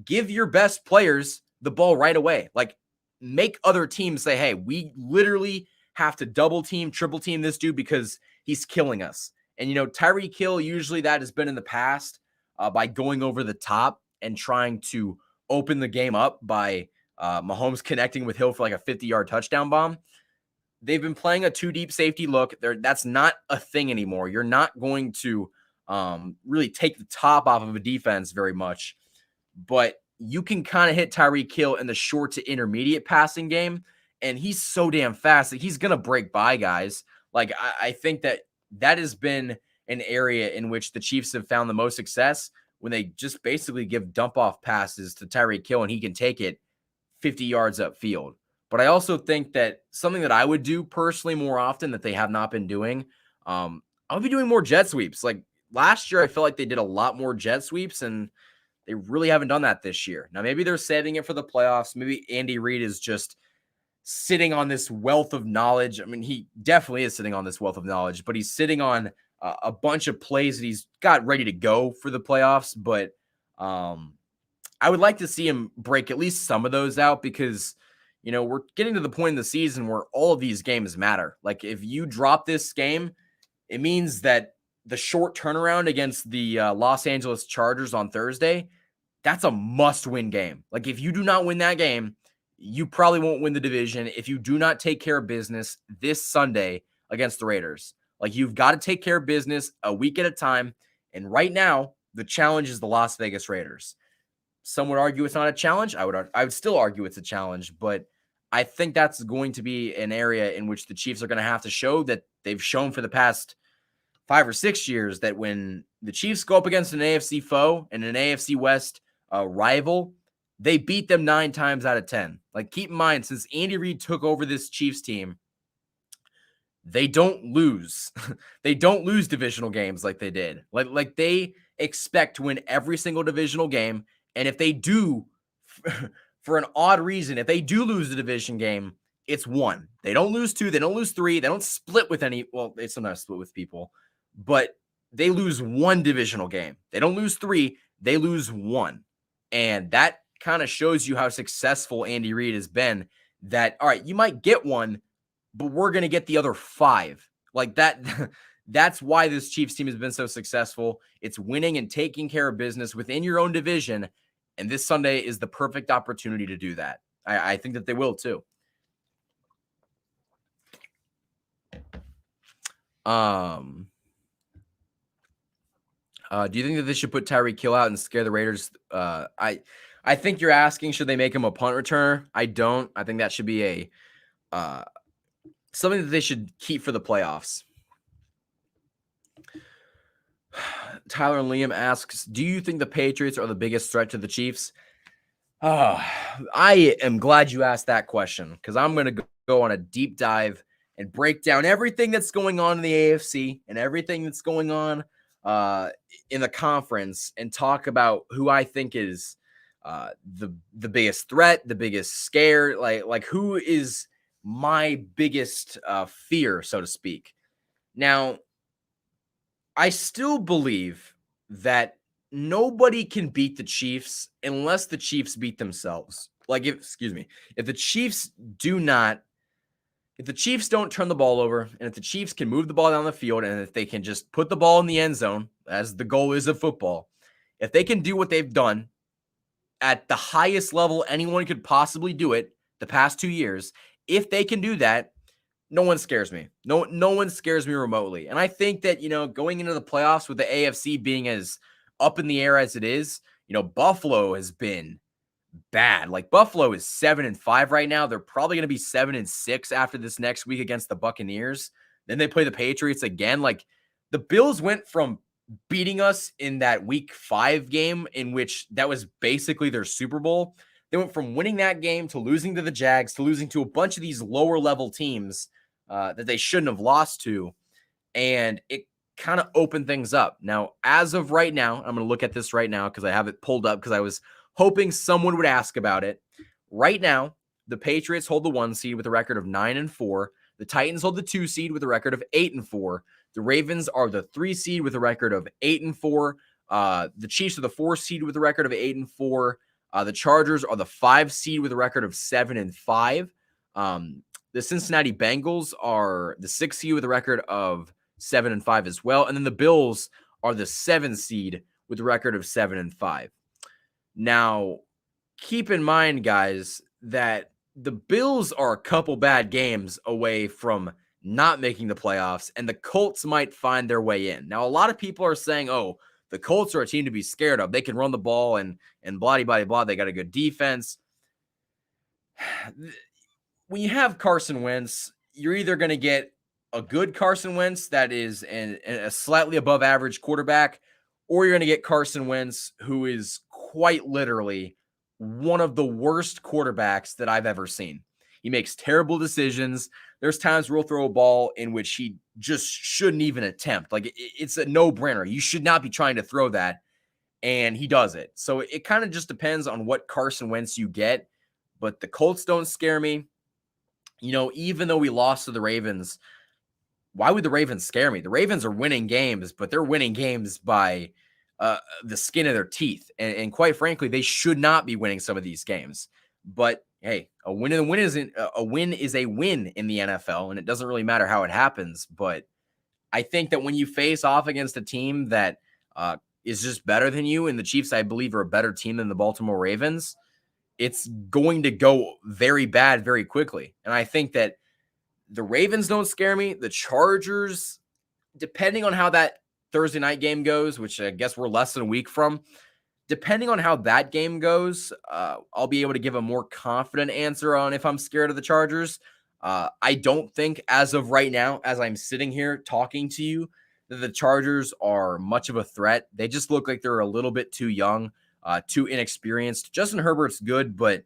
Speaker 1: Give your best players the ball right away. Like, make other teams say, hey, we literally have to double team, triple team this dude because he's killing us. And, Tyreek Hill, usually that has been in the past by going over the top and trying to open the game up by Mahomes connecting with Hill for like a 50-yard touchdown bomb. They've been playing a two deep safety look. That's not a thing anymore. You're not going to really take the top off of a defense very much, but you can kind of hit Tyreek Hill in the short to intermediate passing game. And he's so damn fast that he's going to break by guys. Like, I think that has been an area in which the Chiefs have found the most success when they just basically give dump off passes to Tyreek Hill and he can take it 50 yards upfield. But I also think that something that I would do personally more often that they have not been doing, I would be doing more jet sweeps. Like last year, I felt like they did a lot more jet sweeps and they really haven't done that this year. Now, maybe they're saving it for the playoffs. Maybe Andy Reid is just sitting on this wealth of knowledge. I mean, he definitely is sitting on this wealth of knowledge, but he's sitting on a bunch of plays that he's got ready to go for the playoffs. But I would like to see him break at least some of those out because, we're getting to the point in the season where all of these games matter. Like, if you drop this game, it means that the short turnaround against the Los Angeles Chargers on Thursday, that's a must-win game. Like, if you do not win that game, you probably won't win the division if you do not take care of business this Sunday against the Raiders. Like, you've got to take care of business a week at a time. And right now, the challenge is the Las Vegas Raiders. Some would argue it's not a challenge. I would still argue it's a challenge, but I think that's going to be an area in which the Chiefs are going to have to show that they've shown for the past 5 or 6 years that when the Chiefs go up against an AFC foe and an AFC West rival, they beat them 9 times out of 10. Like, keep in mind, since Andy Reid took over this Chiefs team, they don't lose. They don't lose divisional games like they did. Like they expect to win every single divisional game. And if they do, for an odd reason, if they do lose the division game, it's 1. They don't lose 2. They don't lose 3. They don't split with any. Well, they sometimes split with people, but they lose 1 divisional game. They don't lose 3. They lose 1. And that kind of shows you how successful Andy Reid has been. That, all right, you might get 1, but we're going to get the other 5. Like that. That's why this Chiefs team has been so successful. It's winning and taking care of business within your own division. And this Sunday is the perfect opportunity to do that. I think that they will too. Do you think that they should put Tyreek Hill out and scare the Raiders? I think you're asking, should they make him a punt returner? I don't. I think that should be a something that they should keep for the playoffs. Tyler and Liam asks, do you think the Patriots are the biggest threat to the Chiefs? I am glad you asked that question because I'm going to go on a deep dive and break down everything that's going on in the AFC and everything that's going on in the conference and talk about who I think is the biggest threat, the biggest scare, like who is my biggest fear, so to speak. Now, I still believe that nobody can beat the Chiefs unless the Chiefs beat themselves. Like, if the Chiefs if the Chiefs don't turn the ball over, and if the Chiefs can move the ball down the field, and if they can just put the ball in the end zone, as the goal is of football, if they can do what they've done at the highest level anyone could possibly do it the past 2 years, if they can do that, no one scares me. No one scares me remotely. And I think that, going into the playoffs with the AFC being as up in the air as it is, Buffalo has been bad. Like, Buffalo is 7-5 right now. They're probably going to be 7-6 after this next week against the Buccaneers. Then they play the Patriots again. Like, the Bills went from beating us in that week 5 game, in which that was basically their Super Bowl. They went from winning that game to losing to the Jags to losing to a bunch of these lower level teams that they shouldn't have lost to. And it kind of opened things up. Now, as of right now, I'm going to look at this right now because I have it pulled up because I was hoping someone would ask about it. Right now, the Patriots hold the 1 seed with a record of 9-4. The Titans hold the 2 seed with a record of 8-4. The Ravens are the 3 seed with a record of 8-4. The Chiefs are the 4 seed with a record of 8-4. The Chargers are the 5 seed with a record of 7-5. The Cincinnati Bengals are the 6 seed with a record of 7-5 as well. And then the Bills are the 7 seed with a record of 7-5. Now, keep in mind, guys, that the Bills are a couple bad games away from not making the playoffs, and the Colts might find their way in. Now, a lot of people are saying, oh, the Colts are a team to be scared of. They can run the ball and blah, blah, blah. They got a good defense. When you have Carson Wentz, you're either going to get a good Carson Wentz that is a slightly above average quarterback, or you're going to get Carson Wentz who is quite literally one of the worst quarterbacks that I've ever seen. He makes terrible decisions. There's times where he'll throw a ball in which he just shouldn't even attempt. Like, it's a no-brainer. You should not be trying to throw that, and he does it. So it kind of just depends on what Carson Wentz you get, but the Colts don't scare me. Even though we lost to the Ravens, why would the Ravens scare me? The Ravens are winning games, but they're winning games by the skin of their teeth. And quite frankly, they should not be winning some of these games. But hey, a win is a win in the NFL, and it doesn't really matter how it happens. But I think that when you face off against a team that is just better than you, and the Chiefs, I believe, are a better team than the Baltimore Ravens, it's going to go very bad very quickly. And I think that the Ravens don't scare me. The Chargers, depending on how that Thursday night game goes, which I guess we're less than a week from, depending on how that game goes, I'll be able to give a more confident answer on if I'm scared of the Chargers. I don't think, as of right now, as I'm sitting here talking to you, that the Chargers are much of a threat. They just look like they're a little bit too young, too inexperienced. Justin Herbert's good, but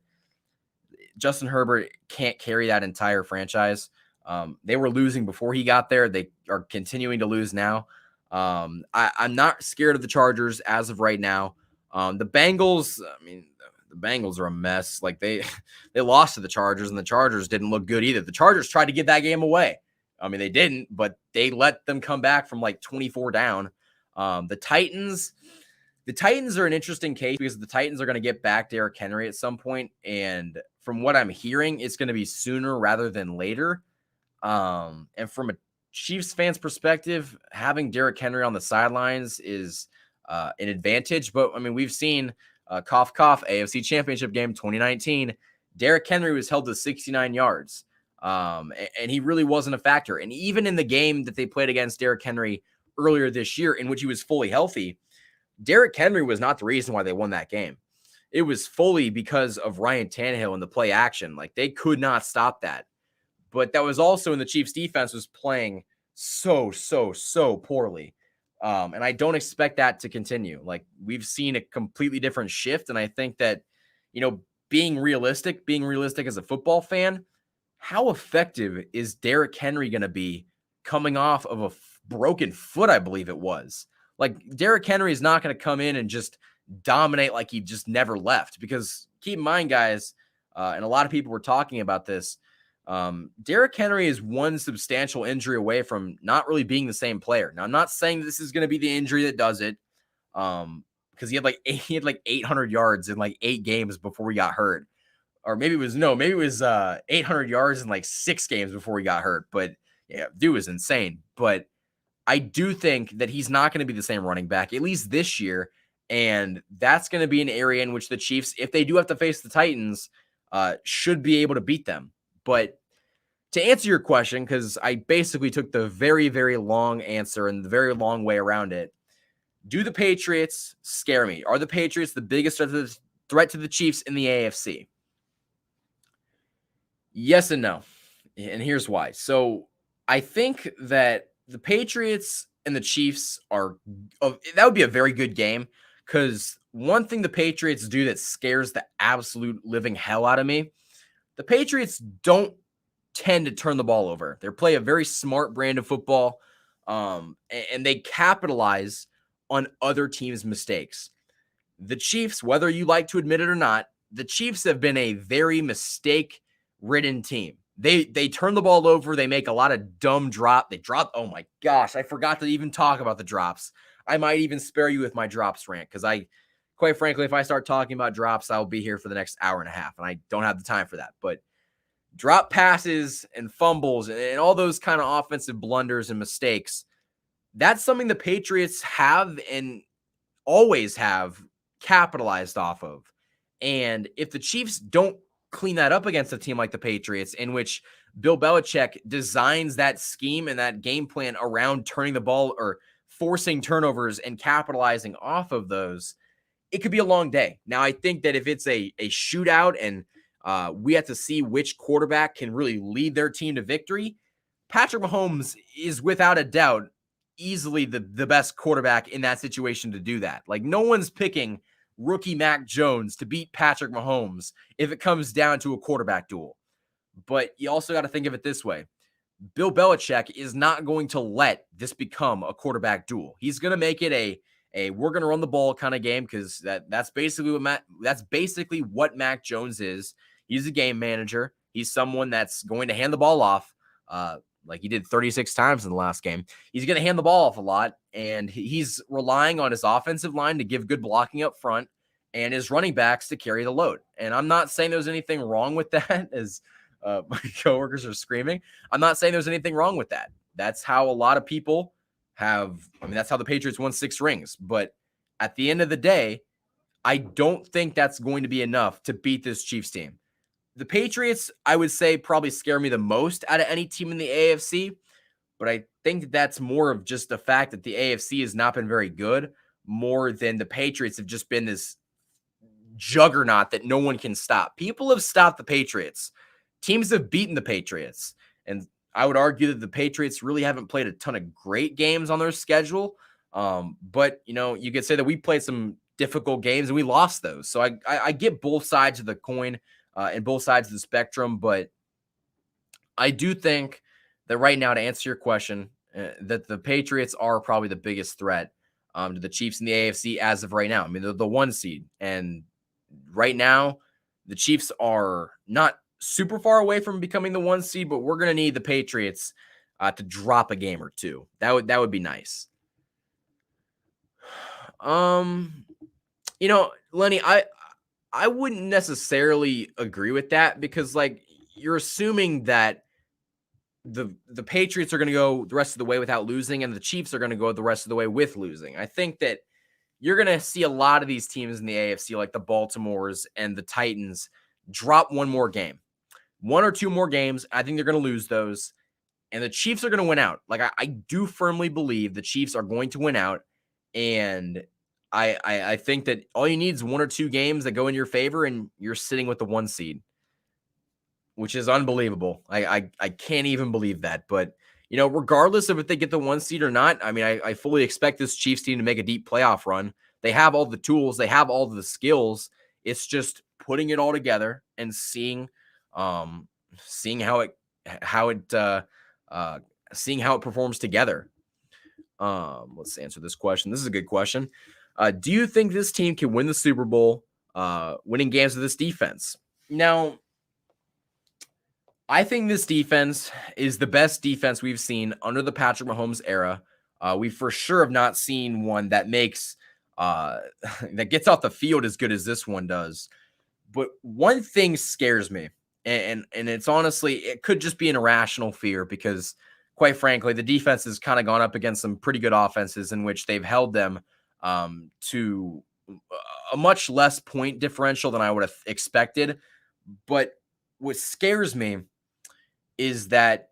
Speaker 1: Justin Herbert can't carry that entire franchise. They were losing before he got there. They are continuing to lose now. I'm not scared of the Chargers as of right now. The Bengals, the Bengals are a mess. Like, they lost to the Chargers, and the Chargers didn't look good either. The Chargers tried to give that game away. They didn't, but they let them come back from like 24 down. The Titans are an interesting case because the Titans are going to get back Derrick Henry at some point, and from what I'm hearing, it's going to be sooner rather than later. And from a Chiefs fans' perspective, having Derrick Henry on the sidelines is an advantage. But we've seen cough, cough, AFC Championship game 2019. Derrick Henry was held to 69 yards, and he really wasn't a factor. And even in the game that they played against Derrick Henry earlier this year, in which he was fully healthy, Derrick Henry was not the reason why they won that game. It was fully because of Ryan Tannehill and the play action. Like, they could not stop that. But that was also when the Chiefs defense was playing so poorly. And I don't expect that to continue. Like, we've seen a completely different shift. And I think that, being realistic as a football fan, how effective is Derrick Henry going to be coming off of a broken foot, I believe it was? Like, Derrick Henry is not going to come in and just dominate like he just never left. Because keep in mind, guys, and a lot of people were talking about this, Derrick Henry is one substantial injury away from not really being the same player. Now, I'm not saying this is going to be the injury that does it, because he had like 800 yards in like 8 games before he got hurt. Or maybe it was 800 yards in like 6 games before he got hurt. But yeah, dude was insane. But I do think that he's not going to be the same running back, at least this year. And that's going to be an area in which the Chiefs, if they do have to face the Titans, should be able to beat them. But to answer your question, because I basically took the very, very long answer and the very long way around it, do the Patriots scare me? Are the Patriots the biggest threat to the Chiefs in the AFC? Yes and no. And here's why. So I think that the Patriots and the Chiefs that would be a very good game, because one thing the Patriots do that scares the absolute living hell out of me, the Patriots don't tend to turn the ball over. They play a very smart brand of football, and they capitalize on other teams' mistakes. The Chiefs, whether you like to admit it or not, the Chiefs have been a very mistake-ridden team. They turn the ball over. They make a lot of dumb drop. Oh my gosh, I forgot to even talk about the drops. I might even spare you with my drops rant, because quite frankly, if I start talking about drops, I'll be here for the next hour and a half, and I don't have the time for that. But drop passes and fumbles and all those kind of offensive blunders and mistakes, that's something the Patriots have and always have capitalized off of. And if the Chiefs don't clean that up against a team like the Patriots, in which Bill Belichick designs that scheme and that game plan around turning the ball or forcing turnovers and capitalizing off of those, it could be a long day. Now, I think that if it's a shootout and we have to see which quarterback can really lead their team to victory, Patrick Mahomes is without a doubt easily the best quarterback in that situation to do that. Like, no one's picking rookie Mac Jones to beat Patrick Mahomes if it comes down to a quarterback duel. But you also got to think of it this way. Bill Belichick is not going to let this become a quarterback duel. He's going to make it a we're going to run the ball kind of game, because that's basically what Mac Jones is. He's a game manager. He's someone that's going to hand the ball off, like he did 36 times in the last game. He's going to hand the ball off a lot, and he's relying on his offensive line to give good blocking up front and his running backs to carry the load. And I'm not saying there's anything wrong with that, as my coworkers are screaming. I'm not saying there's anything wrong with that. That's how a lot of people that's how the Patriots won 6 rings. But at the end of the day, I don't think that's going to be enough to beat this Chiefs team. The Patriots, I would say, probably scare me the most out of any team in the AFC, but I think that's more of just the fact that the AFC has not been very good, more than the Patriots have just been this juggernaut that no one can stop. People have stopped the Patriots. Teams have beaten the Patriots, and I would argue that the Patriots really haven't played a ton of great games on their schedule, but you could say that we played some difficult games and we lost those. So I get both sides of the coin and both sides of the spectrum, but I do think that right now, to answer your question, that the Patriots are probably the biggest threat to the Chiefs in the AFC as of right now. I mean, they're the 1 seed, and right now the Chiefs are not super far away from becoming the 1 seed, but we're going to need the Patriots to drop a game or two. That would be nice. Lenny, I wouldn't necessarily agree with that, because like, you're assuming that the Patriots are going to go the rest of the way without losing, and the Chiefs are going to go the rest of the way with losing. I think that you're going to see a lot of these teams in the AFC, like the Baltimores and the Titans, drop one more game. 1 or 2 more games. I think they're going to lose those, and the Chiefs are going to win out. Like, I do firmly believe the Chiefs are going to win out, and I think that all you need is 1 or 2 games that go in your favor, and you're sitting with the 1 seed, which is unbelievable. I can't even believe that. But, regardless of if they get the 1 seed or not, I mean, I fully expect this Chiefs team to make a deep playoff run. They have all the tools. They have all the skills. It's just putting it all together and seeing seeing how it seeing how it performs together. Let's answer this question. This is a good question. Do you think this team can win the Super Bowl, winning games with this defense? Now, I think this defense is the best defense we've seen under the Patrick Mahomes era. We for sure have not seen one that makes that gets off the field as good as this one does. But one thing scares me, and it's honestly, it could just be an irrational fear because, quite frankly, the defense has kind of gone up against some pretty good offenses in which they've held them to a much less point differential than I would have expected. But what scares me is that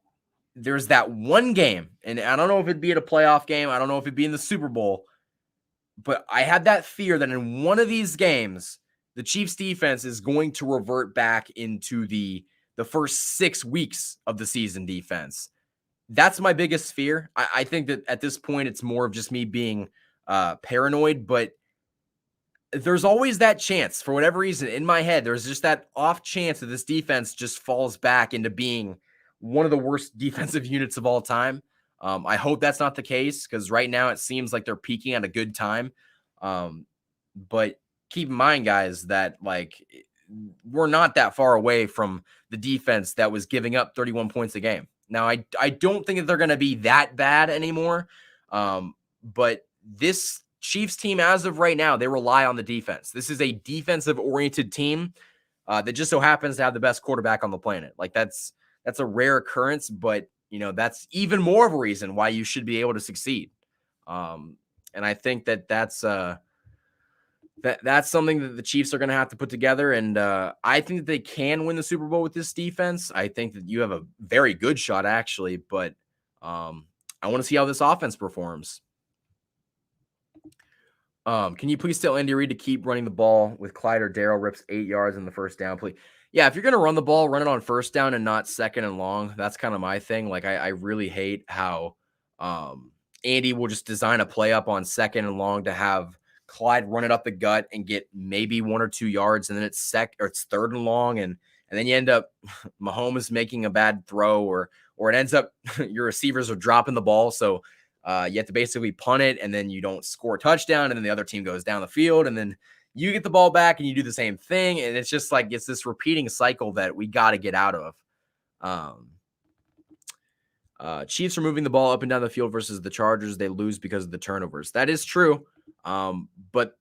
Speaker 1: there's that one game, and I don't know if it'd be at a playoff game, I don't know if it'd be in the Super Bowl, but I had that fear that in one of these games, the Chiefs defense is going to revert back into the first 6 weeks of the season defense. That's my biggest fear. I think that at this point, it's more of just me being paranoid, but there's always that chance for whatever reason in my head. There's just that off chance that this defense just falls back into being one of the worst defensive units of all time. I hope that's not the case because right now it seems like they're peaking at a good time. But keep in mind, guys, that like we're not that far away from the defense that was giving up 31 points a game. Now, I don't think that they're going to be that bad anymore. But this Chiefs team, as of right now, they rely on the defense. This is a defensive-oriented team that just so happens to have the best quarterback on the planet. Like that's a rare occurrence, but you know that's even more of a reason why you should be able to succeed. And I think that that's something that the Chiefs are going to have to put together. And I think that they can win the Super Bowl with this defense. I think that you have a very good shot, actually, but I want to see how this offense performs. Can you please tell Andy Reid to keep running the ball with Clyde or Darrell rips 8 yards in the first down, please? Yeah, if you're going to run the ball, run it on first down and not second and long. That's kind of my thing. Like, I really hate how Andy will just design a play up on second and long to have Clyde run it up the gut and get maybe 1 or 2 yards, and then it's third and long, and then you end up Mahomes making a bad throw, or it ends up your receivers are dropping the ball, so you have to basically punt it, and then you don't score a touchdown, and then the other team goes down the field, and then you get the ball back, and you do the same thing, and it's just like it's this repeating cycle that we got to get out of. Chiefs are moving the ball up and down the field versus the Chargers. They lose because of the turnovers. That is true. But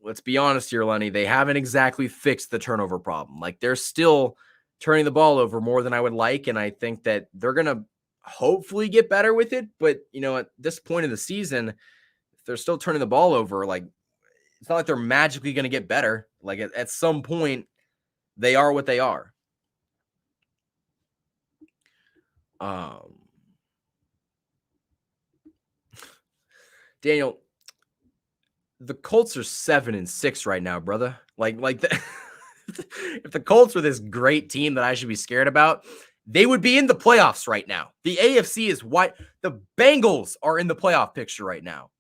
Speaker 1: let's be honest here, Lenny, they haven't exactly fixed the turnover problem. Like they're still turning the ball over more than I would like. And I think that they're going to hopefully get better with it. But you know, at this point of the season, if they're still turning the ball over, like it's not like they're magically going to get better. Like at some point they are what they are. Daniel, the Colts are 7-6 right now, brother. Like if the Colts were this great team that I should be scared about, they would be in the playoffs right now. The AFC is wide. The Bengals are in the playoff picture right now.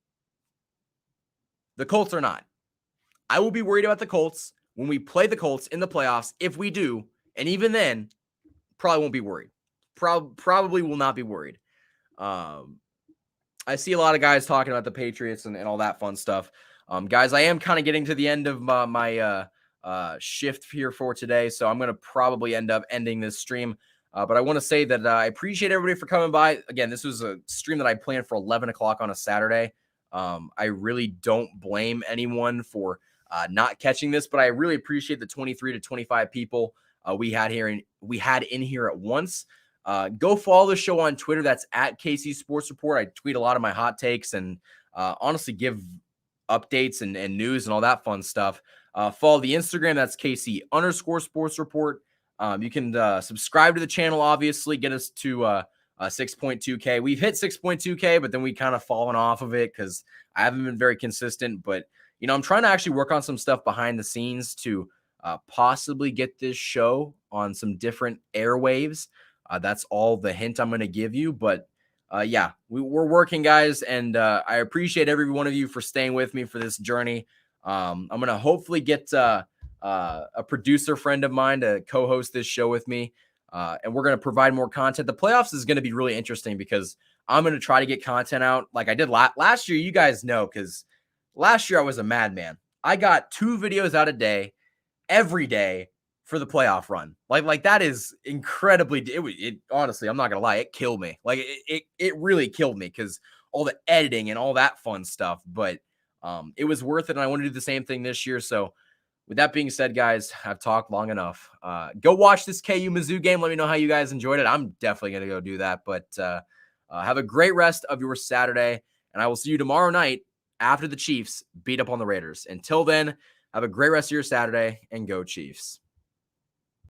Speaker 1: The Colts are not. I will be worried about the Colts when we play the Colts in the playoffs. If we do, and even then, probably won't be worried. Probably will not be worried. I see a lot of guys talking about the Patriots and all that fun stuff. Guys, I am kind of getting to the end of my shift here for today, so I'm going to probably end up ending this stream. But I want to say that I appreciate everybody for coming by. Again, this was a stream that I planned for 11 o'clock on a Saturday. I really don't blame anyone for not catching this, but I really appreciate the 23 to 25 people we had in here at once. Go follow the show on Twitter. That's at KC Sports Report. I tweet a lot of my hot takes and honestly give updates and news and all that fun stuff. Follow the Instagram. That's KC_Sports Report. You can subscribe to the channel, obviously, get us to 6.2K. We've hit 6.2K, but then we kind of fallen off of it because I haven't been very consistent. But, you know, I'm trying to actually work on some stuff behind the scenes to possibly get this show on some different airwaves. That's all the hint I'm going to give you. But yeah, we're working, guys. And I appreciate every one of you for staying with me for this journey. I'm going to hopefully get a producer friend of mine to co-host this show with me. And we're going to provide more content. The playoffs is going to be really interesting because I'm going to try to get content out like I did last year. You guys know, because last year I was a madman. I got 2 videos out a day, every day for the playoff run. Like that is incredibly, it honestly, I'm not going to lie, it killed me. Like it really killed me because all the editing and all that fun stuff, but it was worth it. And I want to do the same thing this year. So with that being said, guys, I've talked long enough. Go watch this KU Mizzou game. Let me know how you guys enjoyed it. I'm definitely going to go do that. But have a great rest of your Saturday. And I will see you tomorrow night after the Chiefs beat up on the Raiders. Until then, have a great rest of your Saturday and go Chiefs.